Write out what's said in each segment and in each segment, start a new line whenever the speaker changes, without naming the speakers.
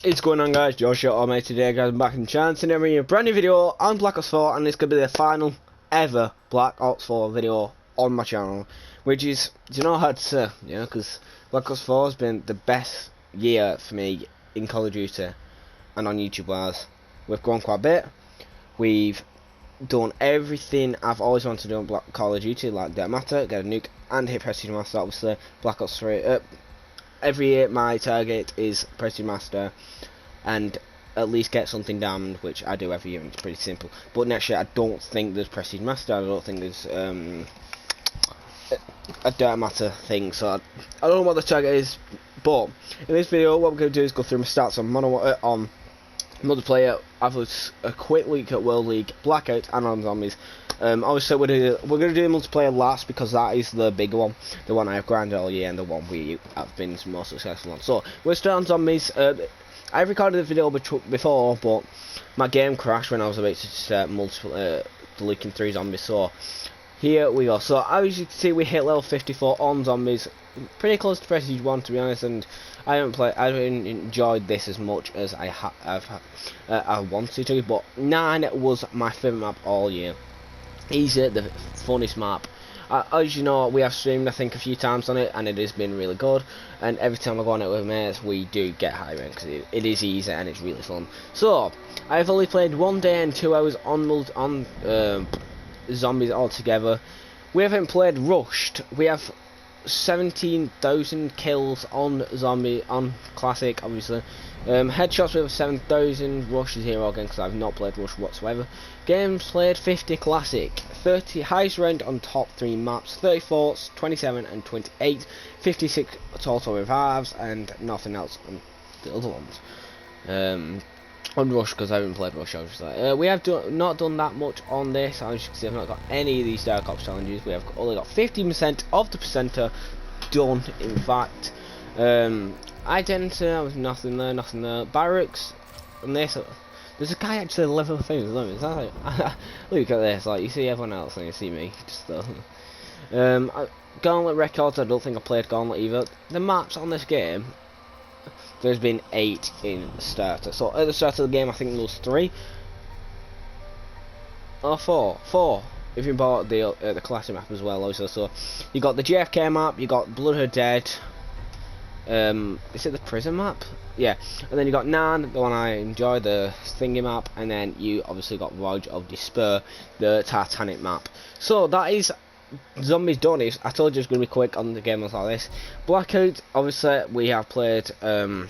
It's going on, guys? Josh here, mate. Today, guys, I'm back in chance and every brand new video on Black Ops 4, and it's gonna be the final ever Black Ops 4 video on my channel. Which is, do you know how to say? Yeah, because Black Ops 4 has been the best year for me in Call of Duty and on YouTube wise. We've grown quite a bit. We've done everything I've always wanted to do on Call of Duty, like get a matter, get a nuke, and hit Prestige Master. Obviously, Black Ops 3. Every year my target is Prestige Master and at least get something diamond, which I do every year, and it's pretty simple. But next year I don't think there's Prestige Master, I don't think there's a Dirt Matter thing, so I don't know what the target is. But in this video what we're going to do is go through my stats on multiplayer. I've looked a quick look at World League, Blackout, and on Zombies. Obviously we're going to do multiplayer last because that is the big one, the one I've grinded all year and the one we have been more successful on. So we'll start on Zombies. I recorded the video before, but my game crashed when I was about to start leaking 3 zombies. So here we go. So as you can see, we hit level 54 on Zombies, pretty close to Prestige 1 to be honest, and I haven't enjoyed this as much as I wanted to, but 9 was my favourite map all year. Easy, the funniest map. As you know, we have streamed I think a few times on it, and it has been really good, and every time I go on it with mates we do get high rank because it is easy and it's really fun. So I've only played 1 day and 2 hours on Zombies altogether. We haven't played rushed. We have 17,000 kills on classic, obviously. Headshots with 7,000. Rush is here again because I've not played rush whatsoever. Games played 50 classic, 30 highest ranked on top 3 maps, 34, 27 and 28, 56 total revives, and nothing else on the other ones. On rush because I haven't played rush obviously. We have not done that much on this. As you can see, I've not got any of these Dark Ops challenges. We have only got 15% of the percenter done, in fact. Identity, there was nothing there. Barracks, and this, there's a guy actually level things, isn't it? Like, look at this, like, you see everyone else and you see me, just Gauntlet records, I don't think I played Gauntlet either. The maps on this game, there's been 8 in the starter. So at the start of the game I think there was 3 or 4 if you bought the classic map as well also. So you got the JFK map, you got Bloodhood Dead, is it the prison map? Yeah, and then you got Nan, the one I enjoy, the thingy map, and then you obviously got Voyage of Despair, the Titanic map. So that is Zombies done. I told you it's going to be quick on the game like this. Blackout, obviously we have played a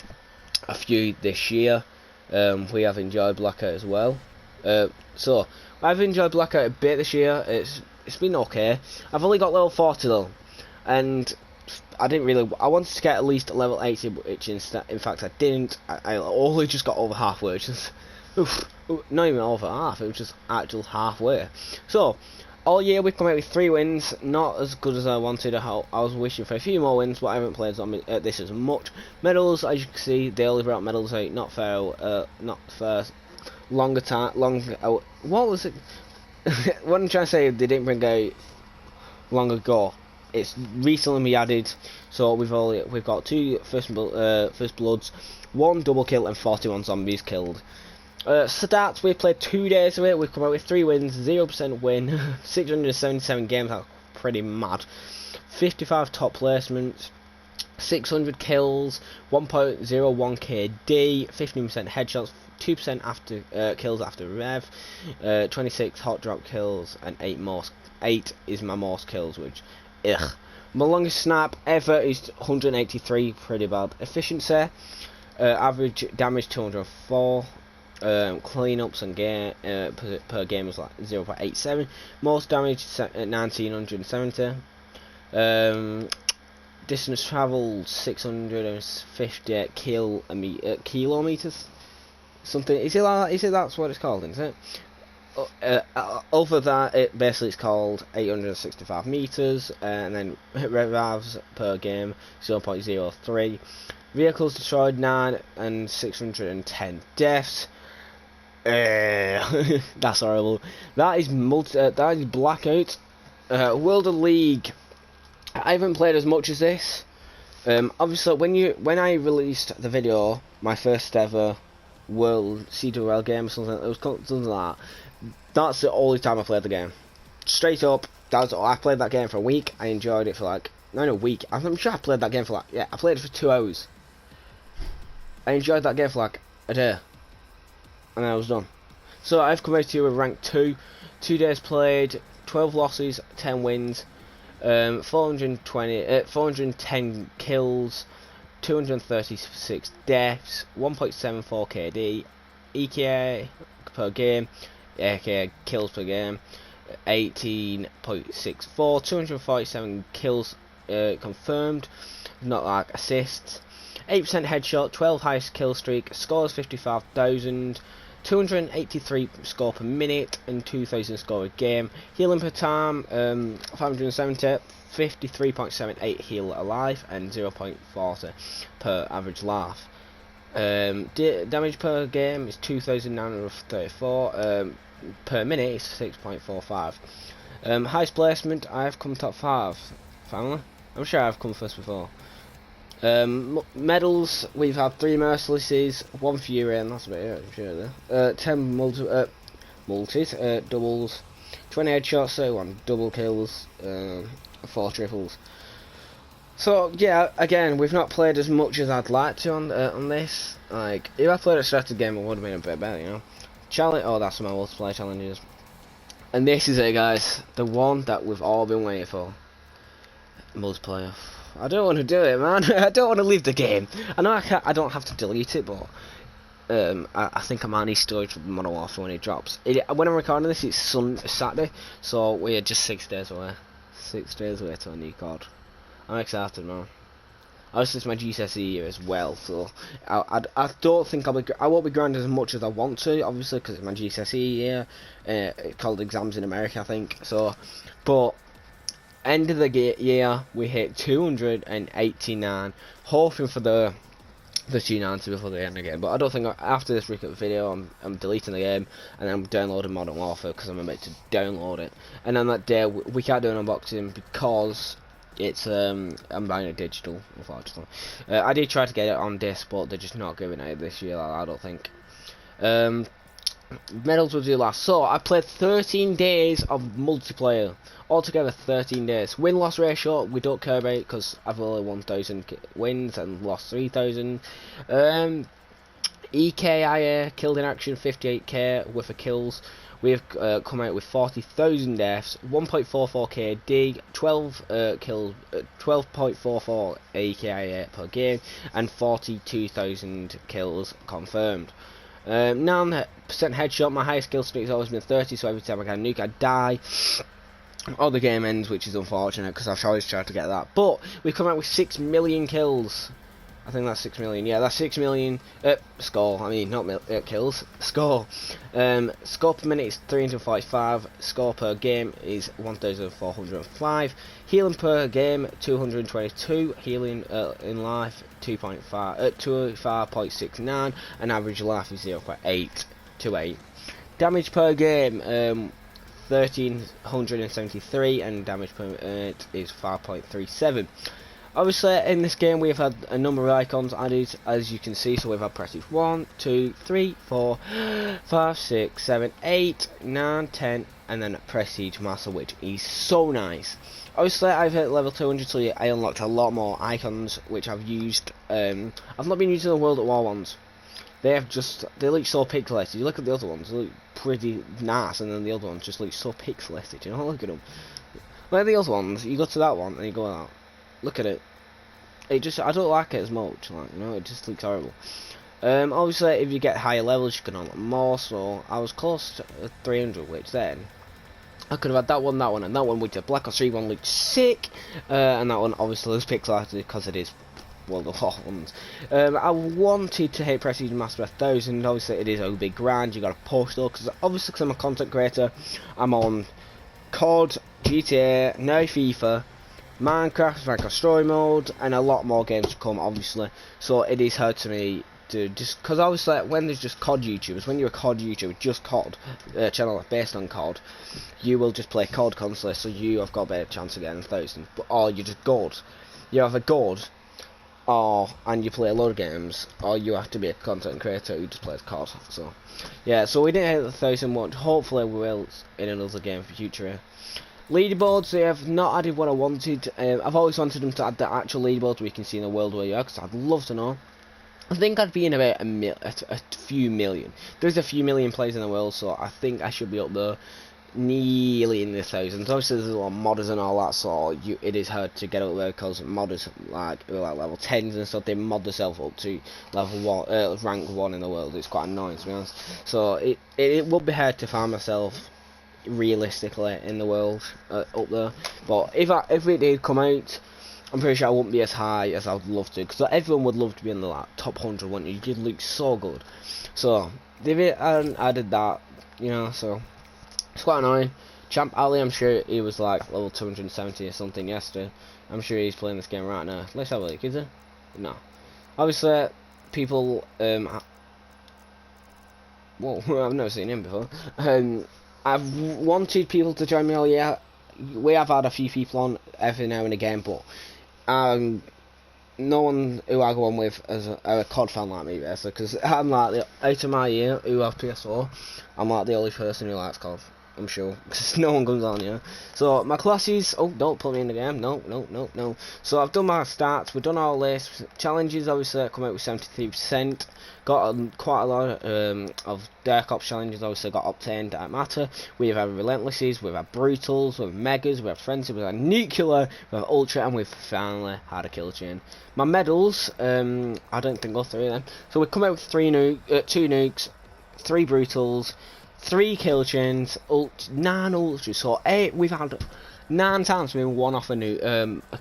few this year. We have enjoyed Blackout as well. So I've enjoyed Blackout a bit this year. It's been okay. I've only got level 40 though, and I wanted to get at least level 80, which in fact I didn't. I only just got over halfway, which is not even over half. It was just actual halfway. So all year we've come out with 3 wins, not as good as I wanted. I was wishing for a few more wins, but I haven't played this as much. Medals, as you can see, they only brought medals out, not for longer time. What was it? What I'm trying to say, they didn't bring out long ago. It's recently been added, so we've got 2 first bloods, 1 double kill, and 41 zombies killed. Stats, we've played 2 days of it, we've come out with 3 wins, 0% win, 677 games, that's pretty mad, 55 top placements, 600 kills, 1.01 KD, 15% headshots, 2% after kills after rev, 26 hot drop kills, and 8 is my most kills, which, ugh. My longest snap ever is 183, pretty bad. Efficiency, average damage 204. Cleanups and per game was like 0.87. Most damage 1970. Distance travelled 650 kilometers. Something. Is it that's what it's called? Is it? Over that, it's called 865 meters, and then revives per game 0.03. Vehicles destroyed 9 and 610 deaths. That's horrible. That is Blackout. World of League. I haven't played as much as this. Obviously, when I released the video, my first ever World CWL game or something, it was called something like that. That's the only time I played the game. Straight up, I played that game for a week. I enjoyed it for like a week. I'm sure I played that game for like I played it for 2 hours. I enjoyed that game for like a day, and then I was done. So I've come out here with rank 2, 2 days played, 12 losses, 10 wins, 410 kills, 236 deaths, 1.74 KD, EKA per game, aka kills per game, 18.64, 247 kills confirmed, not like assists, 8% headshot, 12 highest kill streak, scores 55,000, 283 score per minute and 2,000 score a game. Healing per time, 570, 53.78 heal alive and 0.40 per average life. Damage per game is 2,934. Per minute is 6.45. Highest placement, I've come top 5. Finally, I'm sure I've come first before. Medals, we've had 3 mercilesses, 1 fury, and that's about it, I'm sure there. 10 multis, doubles, 20 headshots, 31 double kills, 4 triples. So yeah, again, we've not played as much as I'd like to on this. Like, if I played a strategy game, it would have been a bit better, you know. Challenge, oh, that's my multiplayer challenges. And this is it, guys, the one that we've all been waiting for. Multiplayer. I don't want to do it, man. I don't want to leave the game. I know I don't have to delete it, but I think I might need storage for Modern Warfare when it drops. When I'm recording this, it's Saturday, so we're just 6 days away. 6 days away to a new COD. I'm excited, man. Obviously, it's my GCSE year as well, so I don't think I won't be grinding as much as I want to, obviously, because it's my GCSE year. Called exams in America, I think. So, but end of the year, we hit 289, hoping for the 290 before the end of the game. But I don't think after this video, I'm deleting the game and I'm downloading Modern Warfare because I'm about to download it. And on that day, we can't do an unboxing because it's I'm buying it digital, unfortunately. I did try to get it on disc, but they're just not giving it this year. I don't think. Medals will do last. So I played 13 days of multiplayer. Altogether 13 days. Win-loss ratio we don't care about because I've only 1,000 wins and lost 3,000. EKIA killed in action 58k with the kills. We've come out with 40,000 deaths, 1.44 KD, 12 kills, 12.44 EKIA per game, and 42,000 kills confirmed. 9% headshot. My highest kill streak has always been 30, so every time I get a nuke I die. Or the game ends, which is unfortunate because I've always tried to get that. But we've come out with 6 million kills. I think that's 6 million. Yeah, that's 6 million. Score. I mean, not kills. Score. Score per minute is 345. Score per game is 1,405. Healing per game 222. Healing in life 25.69. And average life is 0.828. Damage per game 1,373, and damage per minute is 5.37. Obviously, in this game, we've had a number of icons added, as you can see. So we've had prestige 1, 2, 3, 4, 5, 6, 7, 8, 9, 10, and then prestige master, which is so nice. Obviously, I've hit level 200, so I unlocked a lot more icons, which I've used. I've not been using the World at War ones. They look so pixelated. You look at the other ones, they look pretty nice, and then the other ones just look so pixelated. You know, look at them. Like the other ones, you go to that one and you go out. Look at it. I don't like it as much. Like, you know, it just looks horrible. Obviously, if you get higher levels, you can unlock more. So I was close to 300, which then I could have had that one, and that one, which the Black Ops 3 one looked sick, and that one obviously is pixelated because it is World of War ones. I wanted to hit Prestige Master 1000. Obviously, it is a big grind. You got to push though, because I'm a content creator. I'm on COD, GTA, now FIFA, Minecraft, Minecraft Story Mode, and a lot more games to come, obviously. So it is hard to me to just, because obviously when there's just COD YouTubers, when you're a COD YouTuber, just COD channel based on COD, you will just play COD constantly, so you have got a better chance of getting 1,000. But or you're just good. You have a good and you play a lot of games, or you have to be a content creator who just plays COD. So yeah, so we didn't hit the 1,000 watch. Hopefully we will in another game for future. Leaderboards, they have not added what I wanted. I've always wanted them to add the actual leaderboards we can see in the world where you are, because I'd love to know. I think I'd be in about a few million. There's a few million players in the world, so I think I should be up there, nearly in the thousands. Obviously, there's a lot of modders and all that, so it is hard to get up there because modders like level 10s and stuff. They mod themselves up to level 1, rank 1 in the world. It's quite annoying, to be honest. So it would be hard to find myself realistically in the world up there. But if it did come out, I'm pretty sure I wouldn't be as high as I would love to, because everyone would love to be in the like, top 100, wouldn't you? You'd look so good. So they added that, you know. So it's quite annoying. Champ Ali, I'm sure he was like level 270 or something yesterday. I'm sure he's playing this game right now. Let's have a look, is he? No. Obviously, people. Whoa, I've never seen him before. I've wanted people to join me. Oh yeah, we have had a few people on every now and again, but no one who I go on with as a COD fan like me, basically, because I'm like out of my year who have PS4, I'm like the only person who likes COD. I'm sure, because no one comes on, yeah. So my classes, oh, don't put me in the game, no. So I've done my stats, we've done all this. Challenges, obviously, come out with 73%. Got quite a lot of Dark Ops challenges, obviously got obtained at Matter. We have Relentlesses, we've had Brutals, we've Megas, we have Frenzy, we've had Nuclear, we have Ultra, and we've finally had a kill chain. My medals, I don't think go through them. So we come out with 2 nukes, 3 Brutals, 3 kill chains, 9 ultras, so 8, we've had 9 times we've won off a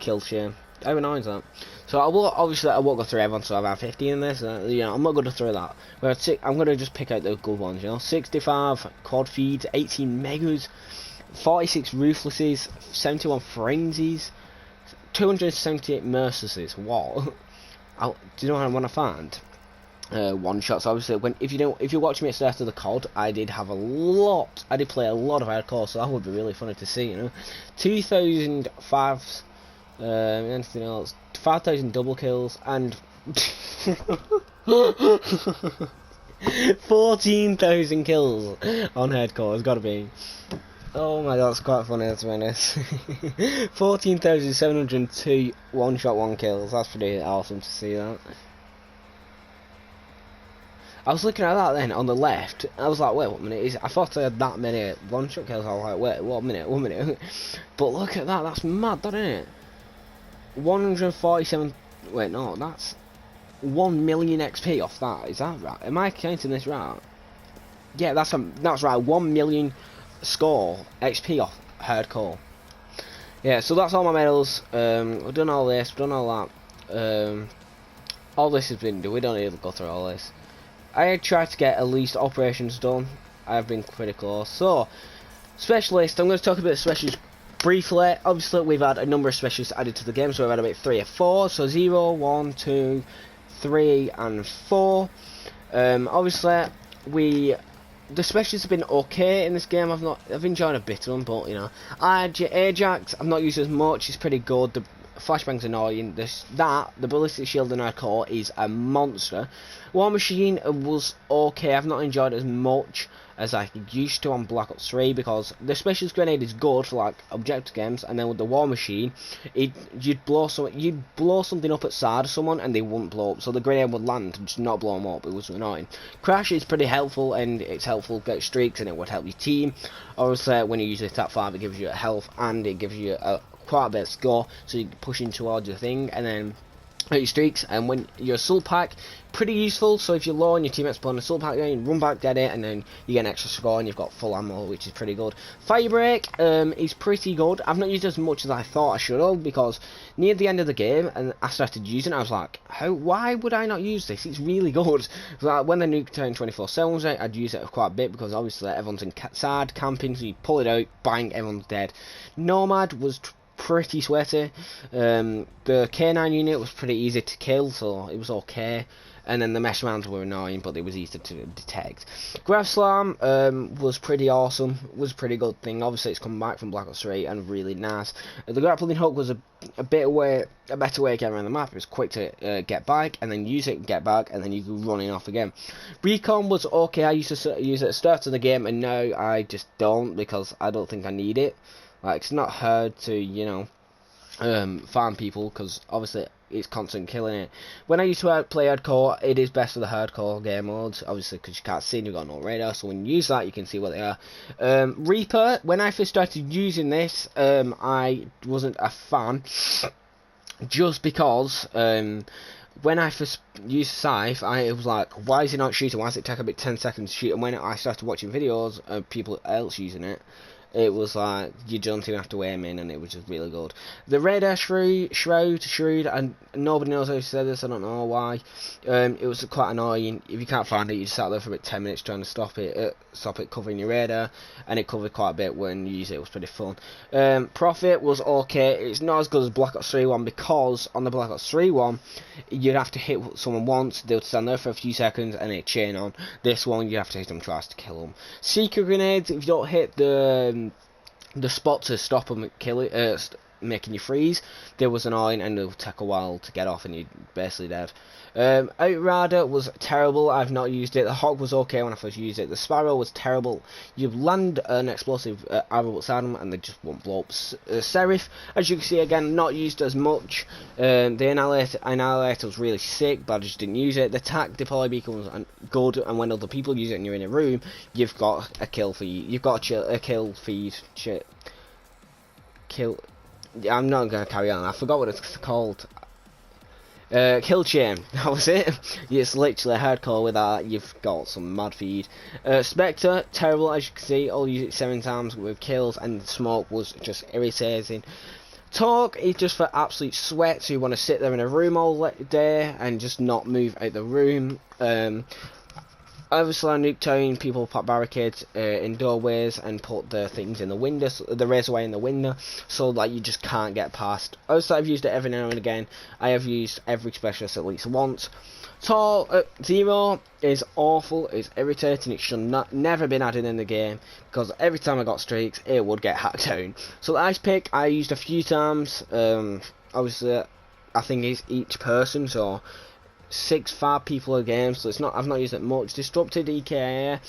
kill chain. How annoying is that? So I won't go through everyone, so I've had 50 in this, you know, I'm not going to throw that. I'm going to just pick out the good ones, you know. 65 quad feeds, 18 megas, 46 ruthlesses, 71 frenzies, 278 mercilesses. What? Do you know what I want to find? One shots, obviously. If you watch me at the start of the COD, I did play a lot of hardcore, so that would be really funny to see, you know. 2,005 anything else, 5,000 double kills, and 14,000 kills on hardcore. It's gotta be. Oh my god, that's quite funny, to be honest. 14,702 one-shot, 1 kills. That's pretty awesome to see that. I was looking at that then on the left, and I was like, wait, what minute? I thought I had that many one-shot kills. I was like, wait, what minute? But look at that, that's mad, that, isn't it? 147. Wait, no, that's 1 million XP off that. Is that right? Am I counting this right? Yeah, that's right. 1 million score XP off hardcore. Yeah, so that's all my medals. We've done all this. We've done all that. All this has been done. We don't need to go through all this. I tried to get at least operations done. I've been pretty close. So, specialist. I'm going to talk about specialists briefly. Obviously, we've had a number of specialists added to the game, so we've had about 3 or 4. So 0, 1, 2, 3, and 4. Obviously, the specialists have been okay in this game. I've enjoyed a bit of them, but you know, Ajax I've not used as much. It's pretty good. The flashbang's annoying. The ballistic shield in our core is a monster. War Machine was okay. I've not enjoyed it as much as I used to on Black Ops 3, because the specialist grenade is good for like objective games, and then with the War Machine, you'd blow something up at side of someone and they wouldn't blow up, so the grenade would land and just not blow them up. It was annoying. Crash is pretty helpful, and it's helpful to get streaks, and it would help your team. Obviously, when you use the top 5, it gives you a health, and it gives you quite a bit of score, so you can push in towards your thing, and then your streaks. And when you're a soul pack, pretty useful. So if you're low and your teammates spawn a soul pack, you run back, get it, and then you get an extra score, and you've got full ammo, which is pretty good. Firebreak is pretty good. I've not used it as much as I thought I should have, because near the end of the game, and I started using it, I was like, why would I not use this? It's really good. Like when the nuke turned 24/7 was out, I'd use it quite a bit, because obviously everyone's inside camping, so you pull it out, bang, everyone's dead. Nomad was pretty sweaty. The K9 unit was pretty easy to kill, so it was okay. and then the mesh rounds were annoying, but they was easy to detect. Grav Slam was pretty awesome, was a pretty good thing. Obviously it's come back from Black Ops 3 and really nice. The grappling hook was a better way of getting around the map. It was quick to get back and then use it, get back, and then you could running off again. Recon was okay. I used to use it at the start of the game, and now I just don't, because I don't think I need it. Like, it's not hard to, you know, farm people, because obviously it's constant killing it. When I used to play hardcore, it is best for the hardcore game modes, obviously, because you can't see and you've got no radar, so when you use that you can see what they are. Reaper, when I first started using this, I wasn't a fan, just because when I first used Scythe, it was like, why is it not shooting? Why does it take about 10 seconds to shoot? And when I started watching videos of people else using it, it was like, you don't even have to aim in, and it was just really good. The radar shroud, and nobody knows how to say this, I don't know why. It was quite annoying. If you can't find it, you just sat there for about 10 minutes trying to stop it covering your radar, and it covered quite a bit when you use it. It was pretty fun. Profit was okay. It's not as good as Black Ops 3 one, because on the Black Ops 3 one, you'd have to hit someone once, they would stand there for a few seconds, and it'd chain on. This one, you have to hit them twice to kill them. Secret grenades, if you don't hit the spot to stop them making you freeze, there was annoying, and it would take a while to get off, and you're basically dead. Outrider was terrible. I've not used it. The Hawk was okay when I first used it. The Sparrow was terrible. You land an explosive arrow outside them, and they just won't blow up. Seraph, as you can see, again, not used as much. The Annihilator was really sick, but I just didn't use it. The Tac Deploy Beacon was good, and when other people use it and you're in a room, you've got a kill feed. You've got a kill feed. I'm not going to carry on. I forgot what it's called. Kill chain, that was it. It's literally hardcore with that. You've got some mad feed. Spectre, terrible, as you can see. I'll use it 7 times with kills, and Smoke was just irritating. Talk is just for absolute sweat, so you want to sit there in a room all day and just not move out the room. Obviously on Nuketown, people put barricades in doorways and put the things in the window, the razorway in the window, so that you just can't get past. Also, I've used it every now and again. I have used every specialist at least once. Tall Zero is awful, it's irritating, it should never been added in the game, because every time I got streaks, it would get hacked down. So the Ice Pick, I used a few times. Obviously, I think it's each person, so 5 people a game, so it's not. I've not used it much. Disrupted EKA,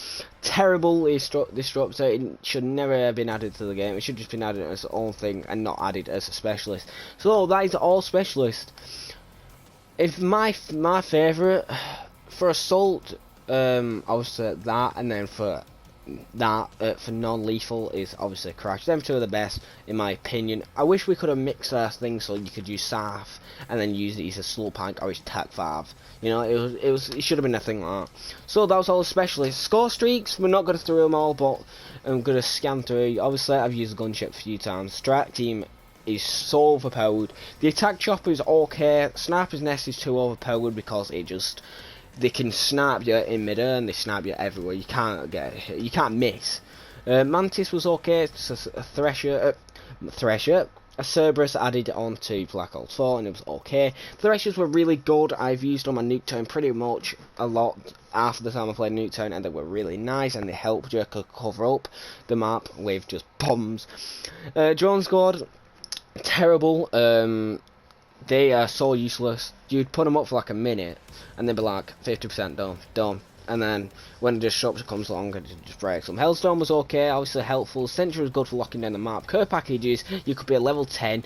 terrible disruptor. It should never have been added to the game. It should just been added as its own thing and not added as a specialist. So that is all specialist. If my favourite for assault, obviously that, and then for non-lethal is obviously Crash. Them two are the best in my opinion. I wish we could have mixed our things so you could use Saf and then use it as a slow pank or as Tac 5. You know, it should have been a thing like that. So that was all the specialists. Score streaks, we're not going to through them all, but I'm going to scan through. Obviously I've used the gunship a few times. Strat team is so overpowered. The attack chopper is okay. Sniper's nest is too overpowered because they can snipe you in midair and they snipe you everywhere. You can't get hit. You can't miss. Mantis was okay. It's a Thresher. A Cerberus added on to Black Ops 4 and it was okay. Threshers were really good. I've used them on Nuketown pretty much a lot after the time I played Nuketown, and they were really nice and they helped you cover up the map with just bombs. Drone Squad, terrible. They are so useless. You'd put them up for like a minute and they'd be like 50% done. And then when the disruptor comes along, it just breaks them. Hellstorm was okay, obviously helpful. Sentry was good for locking down the map. Care packages, you could be a level 10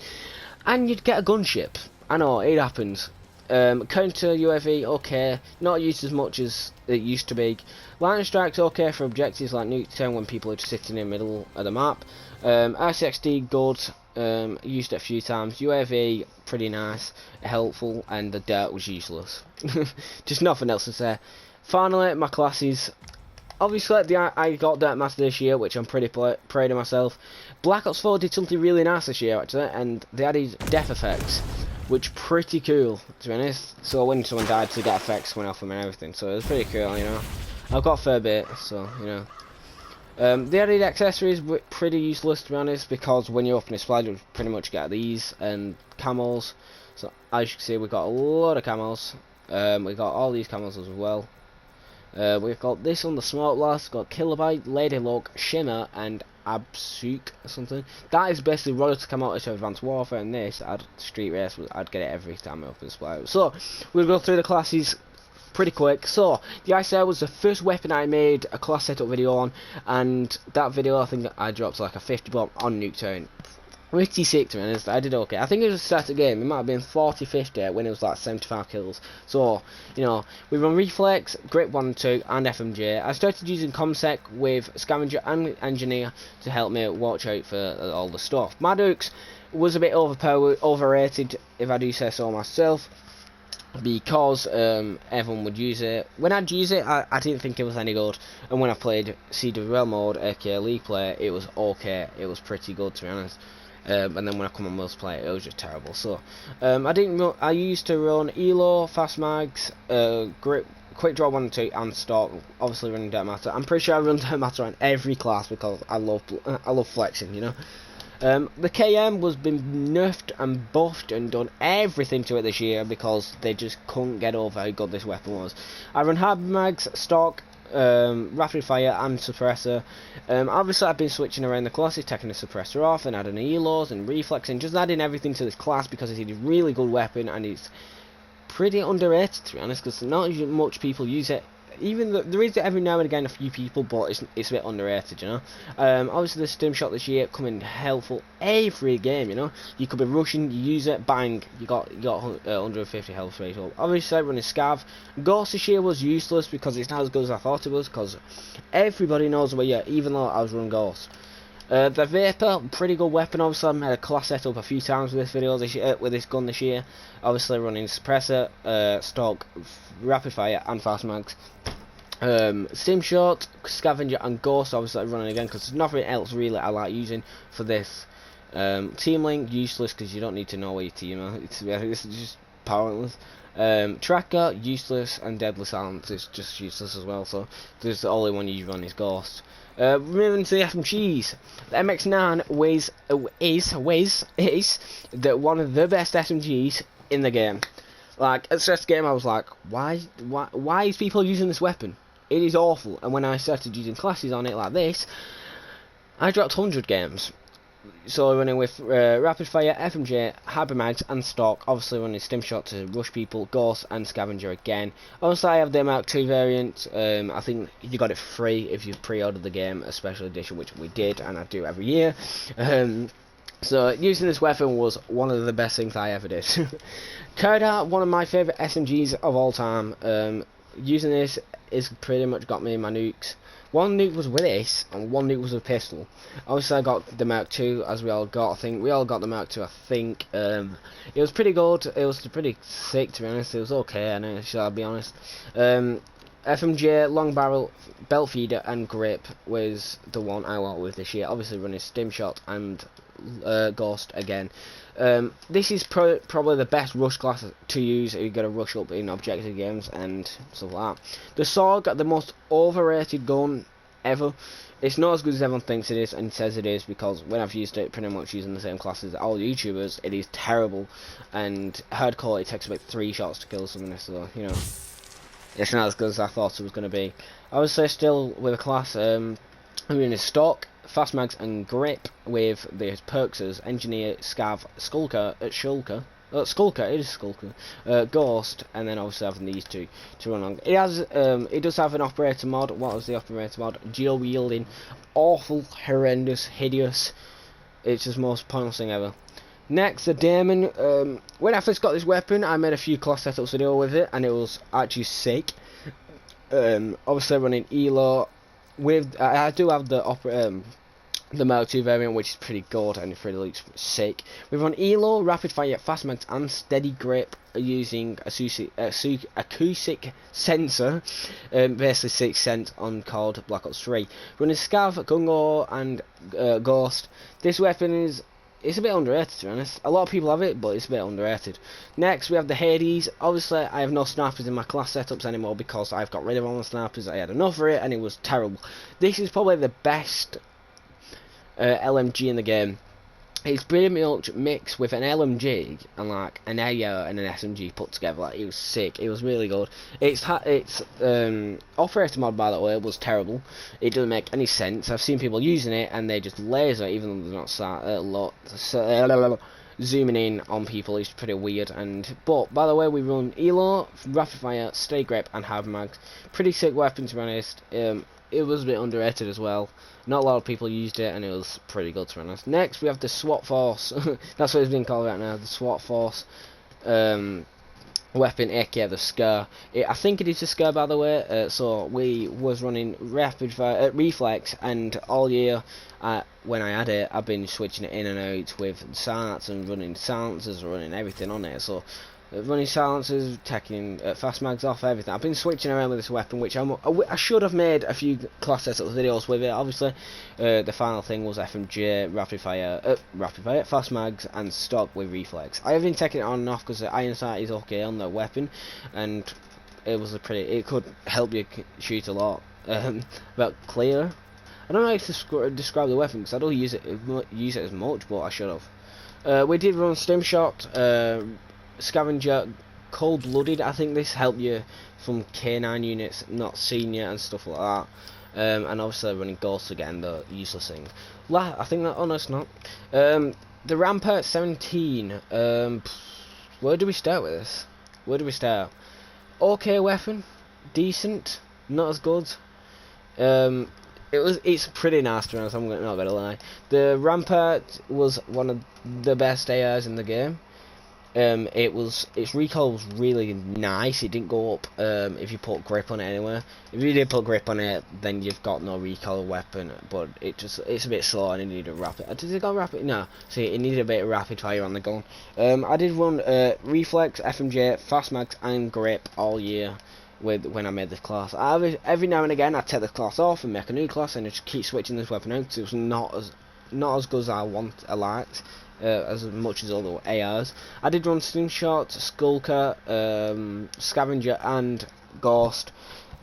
and you'd get a gunship. I know, it happens. Counter UAV, okay, not used as much as it used to be. Lightning strikes, okay for objectives like Nuketown when people are just sitting in the middle of the map. RCXD, good, used it a few times. UAV, pretty nice, helpful, and the dirt was useless. Just nothing else to say. Finally, my classes. Obviously, I got Dirt Master this year, which I'm pretty proud of myself. Black Ops 4 did something really nice this year, actually, and they added death effects, which pretty cool, to be honest. So when someone died, to get effects went off them and everything, so it was pretty cool, you know. I've got a fair bit, so, you know. The added accessories were pretty useless, to be honest, because when you open a slide, you pretty much get these and camos. So as you can see, we've got a lot of camos. We got all these camos as well. We've got this on the Smoke Blast, got Kilobyte, Lady Luck, Shimmer, and Absuk or something. That is basically Royal to come out to Advanced Warfare, and this, Street Race, I'd get it every time I open Display. So, we'll go through the classes pretty quick. So, the Ice Air was the first weapon I made a class setup video on, and that video I think I dropped like a 50 bomb on Nuketown. Pretty sick, to be honest. I did okay. I think it was a starter game. It might have been 40-50 when it was like 75 kills. So, you know, we run Reflex, Grip 1 and 2, and FMJ. I started using Comsec with Scavenger and Engineer to help me watch out for all the stuff. Madux was a bit overrated, if I do say so myself, because everyone would use it. When I'd use it, I didn't think it was any good, and when I played CWL mode, aka League Play, it was okay. It was pretty good, to be honest. And then when I come on multiplayer, it was just terrible. So I used to run ELO, Fast Mags, Grip, Quick Draw 1 and 2, and Stock. Obviously running Dirt Matter. I'm pretty sure I run Dirt Matter on every class because I love flexing, you know. The KM was been nerfed and buffed and done everything to it this year because they just couldn't get over how good this weapon was. I run Hard Mags, Stock, Rapid Fire and Suppressor. Obviously I've been switching around the classes, taking the Suppressor off and adding Elos and Reflex and just adding everything to this class because it's a really good weapon and it's pretty underrated, to be honest, because not much people use it. Even though there is every now and again a few people, but it's a bit underrated, you know. Obviously the stim shot this year coming helpful every game, you know. You could be rushing, you use it, bang, you got 150 health rate up. Obviously running Scav. Ghost this year was useless because it's not as good as I thought it was, because everybody knows where you're, even though I was running Ghost. The Vapor, pretty good weapon. Obviously I've made a class setup a few times with this video with this gun this year. Obviously running Suppressor, Stock, Rapid Fire and Fast Mags. Stim Shot, Scavenger and Ghost obviously running again because there's nothing else really I like using for this. Team Link, useless because you don't need to know where your team are. It's just powerless. Tracker, useless, and Deadly Silence is just useless as well, so there's the only one you run is Ghost. Moving to the SMGs, the MX9 is one of the best SMGs in the game. Like, at the first game I was like, why is people using this weapon? It is awful, and when I started using classes on it like this, I dropped 100 games. So running with Rapid Fire, FMJ, Hyper Mags and Stock, obviously running Stim Shot to rush people, Ghost and Scavenger again. Obviously I have the Mark 2 variant. I think you got it free if you pre-ordered the game, a special edition, which we did and I do every year. So using this weapon was one of the best things I ever did. Kerdar, one of my favourite SMGs of all time. Using this is pretty much got me my nukes. One nuke was with this, and one nuke was with a pistol. Obviously I got the Mark II, as we all got, I think. We all got the Mark II, I think. It was pretty good. It was pretty sick, to be honest. It was okay, I know, shall I be honest. FMJ, Long Barrel, Belt Feeder, and Grip was the one I went with this year. Obviously running Stim Shot and Ghost again. This is probably the best rush class to use if you're going to rush up in objective games and stuff like that. The Sorg, the most overrated gun ever. It's not as good as everyone thinks it is and says it is, because when I've used it pretty much using the same class as all YouTubers, it is terrible, and hardcore it takes about 3 shots to kill someone, so you know, it's not as good as I thought it was going to be. I would say still with a class, I'm in Stock, Fast Mags and Grip with the perks as Engineer, Scav, Skulker, Ghost, and then obviously having these two to run on. It has, it does have an operator mod. What was the operator mod? Geo wielding, awful, horrendous, hideous. It's just the most pointless thing ever. Next, the Daemon. When I first got this weapon, I made a few class setups video with it, and it was actually sick. Obviously running Elo. With I do have the Mark II variant, which is pretty good and it really looks sick. We've run Elo, Rapid Fire, Fast Mags and Steady Grip using acoustic sensor, basically 6 cents on COD Black Ops 3. Running Scav, Gungo and Ghost. This weapon it's a bit underrated, to be honest. A lot of people have it, but it's a bit underrated. Next, we have the Hades. Obviously, I have no snipers in my class setups anymore because I've got rid of all the snipers. I had enough of it, and it was terrible. This is probably the best LMG in the game. it's pretty much mixed with an LMG and like an AR and an SMG put together. Like, it was sick. It was really good. Its operator mod, by the way, was terrible. It doesn't make any sense. I've seen people using it and they just laser even though they're not zooming in on people is pretty weird. But by the way, we run ELO, rapid fire, stay grip, and have mags. Pretty sick weapon, to be honest. It was a bit underrated as well. Not a lot of people used it, and it was pretty good, to be honest. Next, we have the SWAT Force. That's what it's being called right now, the SWAT Force weapon, aka the SCAR. I think it is a SCAR, by the way. So we was running rapid fire, reflex, and all year when I had it, I've been switching it in and out with silencers and running silencers, running everything on it. So running silencers, taking fast mags off, everything. I've been switching around with this weapon, which I should have made a few class setup videos with it. Obviously, the final thing was FMJ, rapid fire, fast mags, and stock with reflex. I have been taking it on and off because the iron sight is okay on the weapon, and it could help you shoot a lot. But clear. I don't know how to describe the weapon because I don't use it as much, but I should have. We did run stim shot. Scavenger, cold-blooded. I think this helped you from K9 units not senior and stuff like that. And obviously running ghosts again, the useless thing. I think that, oh no, it's not. The Rampart 17. Where do we start with this? Where do we start? Okay weapon, decent, not as good. It's pretty nice, to be honest. I'm not gonna lie. The Rampart was one of the best ARs in the game. Its recoil was really nice. It didn't go up if you put grip on it anywhere. If you did put grip on it, then you've got no recoil weapon. But it's a bit slow and it needed a rapid. Did it go rapid? No. See, it needed a bit of rapid fire on the gun. I did run reflex, FMJ, fast mags, and grip all year when I made this class. Every now and again I take this class off and make a new class and I just keep switching this weapon out because it was not as good as I liked. As much as other ARs. I did run Slingshot, Skulker, Scavenger, and Ghost.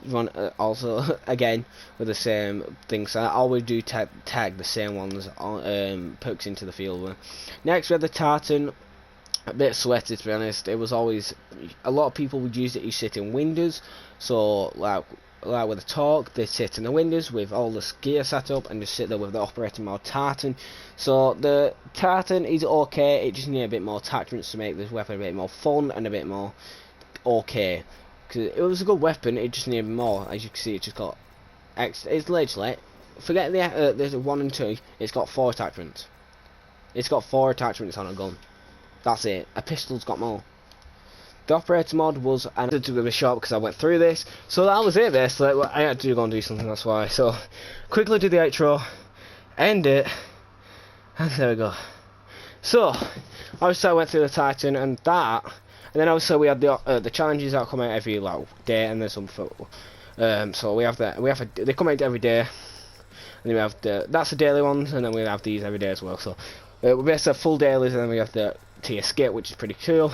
Run also again with the same things. So I always do tag the same ones on perks into the field with. Next we have the Tartan. A bit sweaty, to be honest. It was always a lot of people would use it. You sit in windows, so like with the Torque, they sit in the windows with all the gear set up and just sit there with the operating mode Tartan. So the Tartan is okay, it just needs a bit more attachments to make this weapon a bit more fun and a bit more okay. Because it was a good weapon, it just needed more. As you can see, it just got extra. It's literally, forget there's a 1 and 2, it's got 4 attachments. It's got 4 attachments on a gun. That's it. A pistol's got more. The operator mod was, and I had to do a bit short because I went through this, so that was it basically. I had to go and do something, that's why. So quickly do the outro, end it, and there we go. So obviously I went through the Titan and that, and then obviously we had the challenges that come out every day, and there's some so we have they come out every day, and then we have that's the daily ones, and then we have these every day as well. So we basically have full dailies, and then we have the tier skip, which is pretty cool.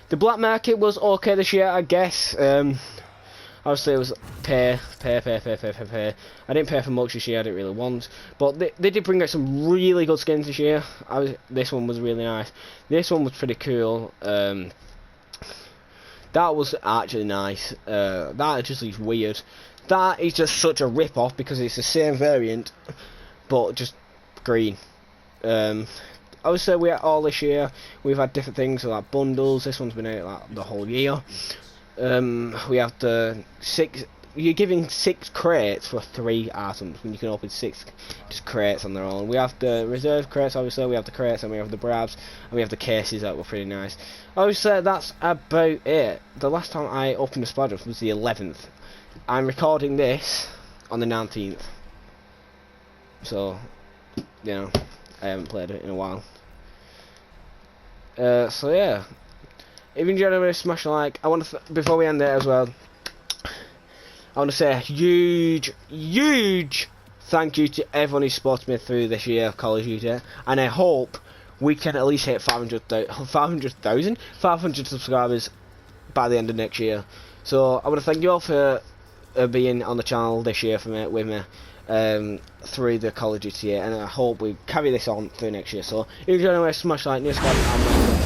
The black market was okay this year, I guess. Obviously it was pay. I didn't pay for much this year, I didn't really want. But they did bring out some really good skins this year. This one was really nice. This one was pretty cool. That was actually nice. That just is weird. That is just such a rip-off because it's the same variant, but just green. Obviously, we all this year we've had different things like bundles. This one's been out like the whole year. We have the 6. You're giving 6 crates for 3 items when you can open 6 just crates on their own. We have the reserve crates, obviously. We have the crates, and we have the brabs, and we have the cases that were pretty nice. Obviously, that's about it. The last time I opened the spider was the 11th. I'm recording this on the 19th, so you know I haven't played it in a while. So yeah, if you enjoyed it, smash a like. I want to before we end it as well, I want to say a huge thank you to everyone who supported me through this year of Call of Duty, and I hope we can at least hit 500 subscribers by the end of next year. So I want to thank you all for being on the channel this year with me. through the Call of Duty year, and I hope we carry this on through next year. So if you enjoy, smash like, new subscribe, and